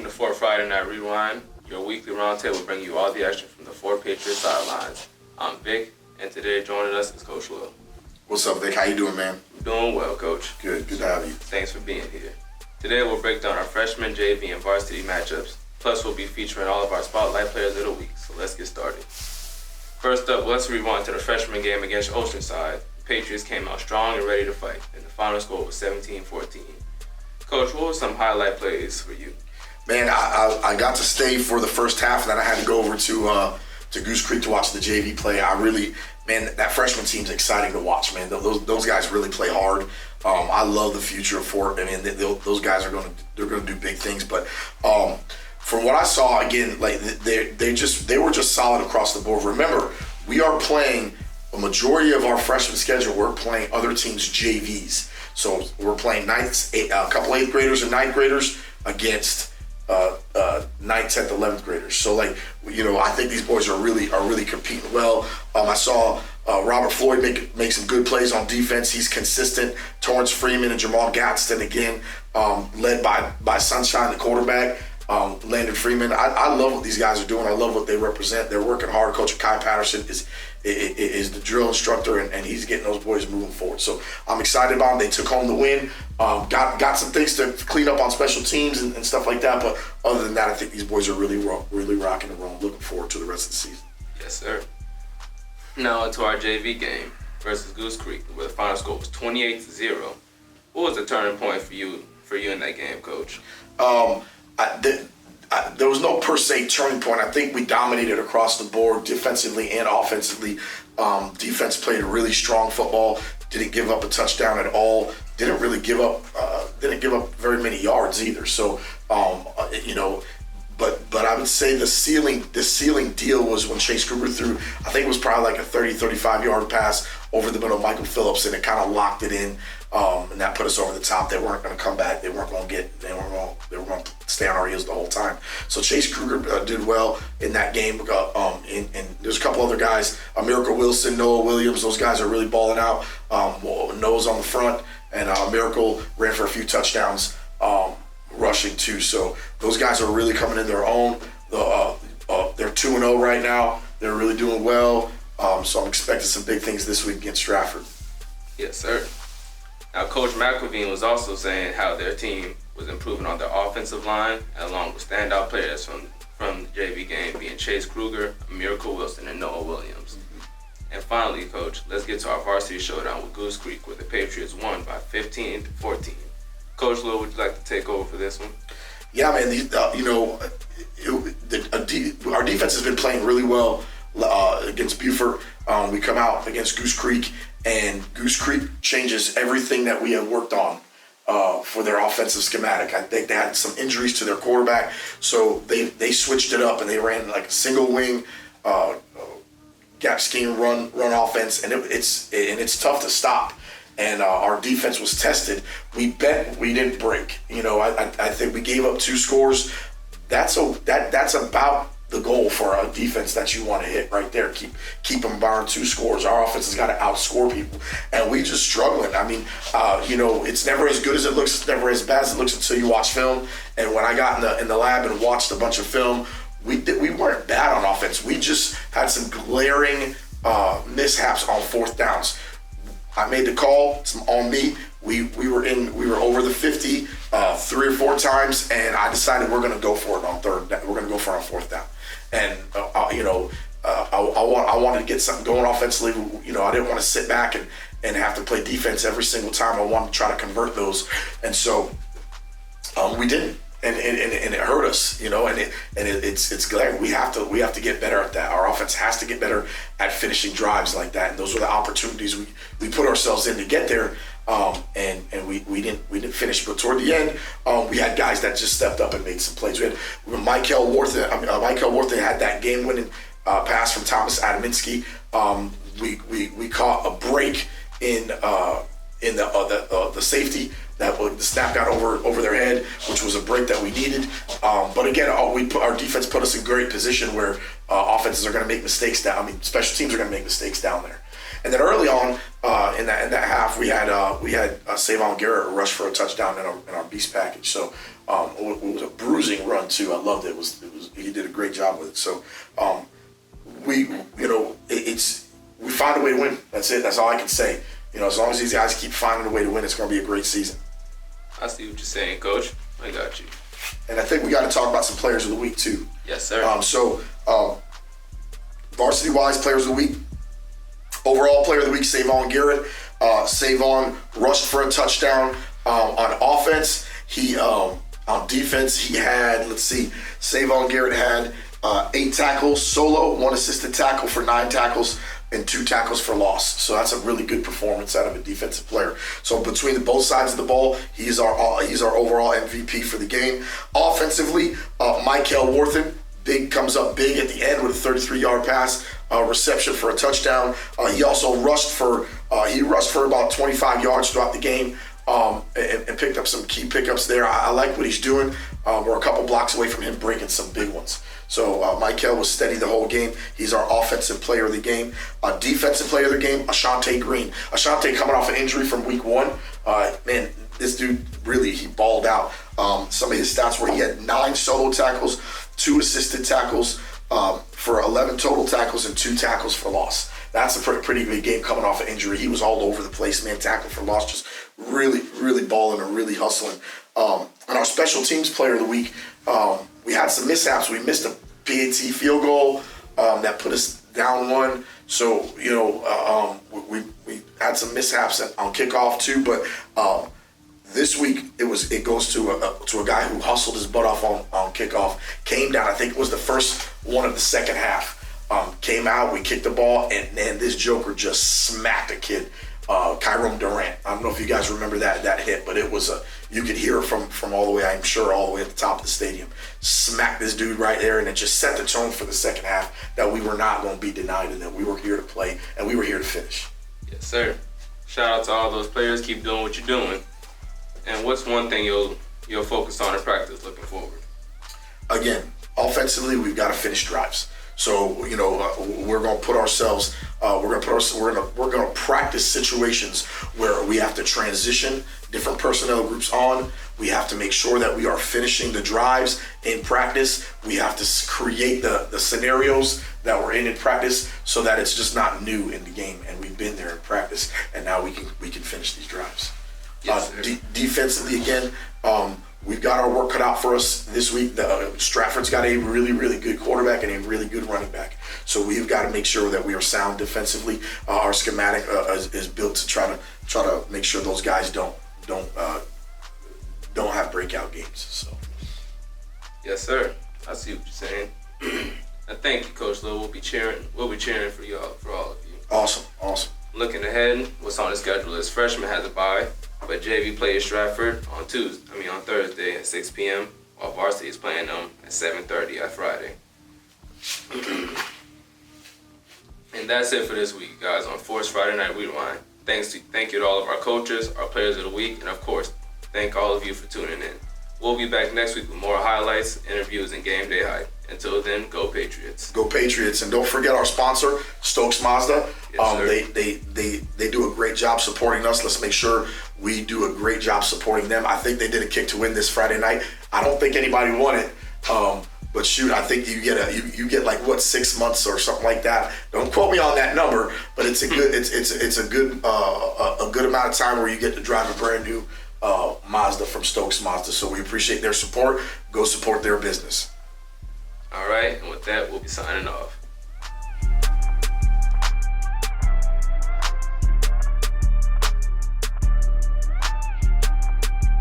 to 4 Friday Night Rewind, your weekly roundtable bringing you all the action from the 4 Patriots sidelines. I'm Vic, and today joining us is Coach Will. What's up, Vic? How you doing, man? Doing well, Coach. Good to have you. Thanks for being here. Today we'll break down our freshman, JV, and varsity matchups. Plus, we'll be featuring all of our spotlight players of the week, so let's get started. First up, let's rewind to the freshman game against Oceanside. The Patriots came out strong and ready to fight, and the final score was 17-14. Coach, what were some highlight plays for you? Man, I got to stay for the first half, and then I had to go over to Goose Creek to watch the JV play. That freshman team's exciting to watch, man. Those guys really play hard. I love the future of Fort. I mean, those guys are going to do big things. But from what I saw, again, like they were just solid across the board. Remember, we are playing a majority of our freshman schedule. We're playing other teams' JVs. So we're playing a couple 8th graders and 9th graders against 9th, 10th, 11th graders. So I think these boys are really competing well. I saw Robert Floyd make some good plays on defense. He's consistent. Torrance Freeman and Jamal Gadsden again, led by Sunshine, the quarterback. Landon Freeman. I love what these guys are doing. I love what they represent. They're working hard. Coach Kai Patterson is the drill instructor, and he's getting those boys moving forward. So I'm excited about them. They took home the win. Got some things to clean up on special teams and stuff like that. But other than that, I think these boys are really rocking and rolling. Looking forward to the rest of the season. Yes, sir. Now into our JV game versus Goose Creek, where the final score was 28-0. What was the turning point for you in that game, Coach? There was no per se turning point. I think we dominated across the board, defensively and offensively. Defense played really strong football. Didn't give up a touchdown at all. Didn't really give up. Didn't give up very many yards either. So, but I would say the ceiling deal was when Chase Kruger threw. I think it was probably like a 35 yard pass over the middle of Michael Phillips, and it kind of locked it in. And that put us over the top. They weren't going to come back. They were going to stay on our heels the whole time. So Chase Kruger did well in that game. And there's a couple other guys, Miracle Wilson, Noah Williams. Those guys are really balling out. Noah's on the front, and Miracle ran for a few touchdowns, rushing too. So those guys are really coming in their own. They're 2-0 right now. They're really doing well. So I'm expecting some big things this week against Stratford. Yes, sir. Now, Coach McElveen was also saying how their team was improving on their offensive line, along with standout players from the JV game being Chase Kruger, Miracle Wilson, and Noah Williams. Mm-hmm. And finally, Coach, let's get to our varsity showdown with Goose Creek, where the Patriots won by 15-14. Coach Lou, would you like to take over for this one? Yeah, man. Our defense has been playing really well against Buford. We come out against Goose Creek, and Goose Creek changes everything that we have worked on for their offensive schematic. I think they had some injuries to their quarterback, so they switched it up and they ran like a single wing gap scheme run offense, and it's tough to stop. And our defense was tested. We didn't break. I think we gave up 2 scores. That's about the goal for a defense that you want to hit right there. Keep them barring 2 scores. Our offense has got to outscore people, and we just struggling. I mean, it's never as good as it looks. It's never as bad as it looks until you watch film. And when I got in the lab and watched a bunch of film, we weren't bad on offense. We just had some glaring mishaps on 4th downs. I made the call. It's on me. We were over the 50 3 or 4 times, and I decided we're going to go for it on 3rd down. We're going to go for it on 4th down. And I wanted to get something going offensively. I didn't want to sit back and have to play defense every single time. I wanted to try to convert those, and so we didn't. And it hurt us, and it's glaring. We have to get better at that. Our offense has to get better at finishing drives like that. And those were the opportunities we put ourselves in to get there. And we didn't finish. But toward the end, we had guys that just stepped up and made some plays. We had Michael Worthen had that game-winning pass from Thomas Adaminsky. We caught a break in the safety. That the snap got over their head, which was a break that we needed. But again, our defense put us in great position where offenses are going to make mistakes special teams are going to make mistakes down there. And then early on in that half, we had Savon Garrett rush for a touchdown in our beast package. So it was a bruising run too. I loved it. He did a great job with it. So we find a way to win. That's it. That's all I can say. As long as these guys keep finding a way to win, it's going to be a great season. I see what you're saying, Coach. I got you. And I think we got to talk about some players of the week too. Yes, sir. Varsity-wise, players of the week. Overall player of the week, Savon Garrett. Savon rushed for a touchdown on offense. On defense, he had, Savon Garrett had 8 tackles solo, 1 assisted tackle for 9 tackles, and 2 tackles for loss. So that's a really good performance out of a defensive player. So between both sides of the ball, he's our overall MVP for the game. Offensively, Michael Worthen, comes up big at the end with a 33-yard pass reception for a touchdown. He also rushed for about 25 yards throughout the game and picked up some key pickups there. I like what he's doing. We're a couple blocks away from him breaking some big ones. So Michael was steady the whole game. He's our offensive player of the game. Defensive player of the game, Ashante Green. Ashante coming off an injury from week 1. Man, this dude really, he balled out. Some of his stats were he had 9 solo tackles, 2 assisted tackles for 11 total tackles and 2 tackles for loss. That's a pretty good game coming off an injury. He was all over the place, man. Tackle for loss, just really, really balling and really hustling. And our special teams player of the week, we had some mishaps. We missed a PAT field goal that put us down 1. So, we had some mishaps on kickoff too. But this week it goes to a guy who hustled his butt off on kickoff. Came down. I think it was the first one of the second half. Came out. We kicked the ball, and this joker just smacked a kid. Kyron Durant. I don't know if you guys remember that hit, but it was you could hear it from all the way, I'm sure, all the way at the top of the stadium. Smacked this dude right there, and it just set the tone for the second half that we were not going to be denied and that we were here to play and we were here to finish. Yes, sir. Shout out to all those players. Keep doing what you're doing. And what's one thing you'll focus on in practice looking forward? Again, offensively, we've got to finish drives. So we're going to put ourselves. We're going to practice situations where we have to transition different personnel groups on. We have to make sure that we are finishing the drives in practice. We have to create the scenarios that we're in practice so that it's just not new in the game, and we've been there in practice, and now we can finish these drives. Yes, defensively, again, we've got our work cut out for us this week. Stratford's got a really, really good quarterback and a really good running back. So we've got to make sure that we are sound defensively. Our schematic is built to try to make sure those guys don't have breakout games. So. Yes, sir. I see what you're saying. And thank you, Coach Lil. We'll be cheering for y'all, for all of you. Awesome. Looking ahead, what's on the schedule is freshmen has a bye, but JV plays Stratford on Thursday at 6 p.m. while varsity is playing them at 7:30 on Friday. And that's it for this week, guys, on Force Friday Night Rewind. Thank you to all of our coaches, our players of the week, and of course, thank all of you for tuning in. We'll be back next week with more highlights, interviews, and game day hype. Until then, go Patriots. Go Patriots. And don't forget our sponsor, Stokes Mazda. Yes, they do a great job supporting us. Let's make sure we do a great job supporting them. I think they did a kick to win this Friday night. I don't think anybody won it. But shoot, I think you get like 6 months or something like that. Don't quote me on that number, but it's a good it's a good amount of time where you get to drive a brand new Mazda from Stokes Mazda. So we appreciate their support. Go support their business. All right, and with that, we'll be signing off.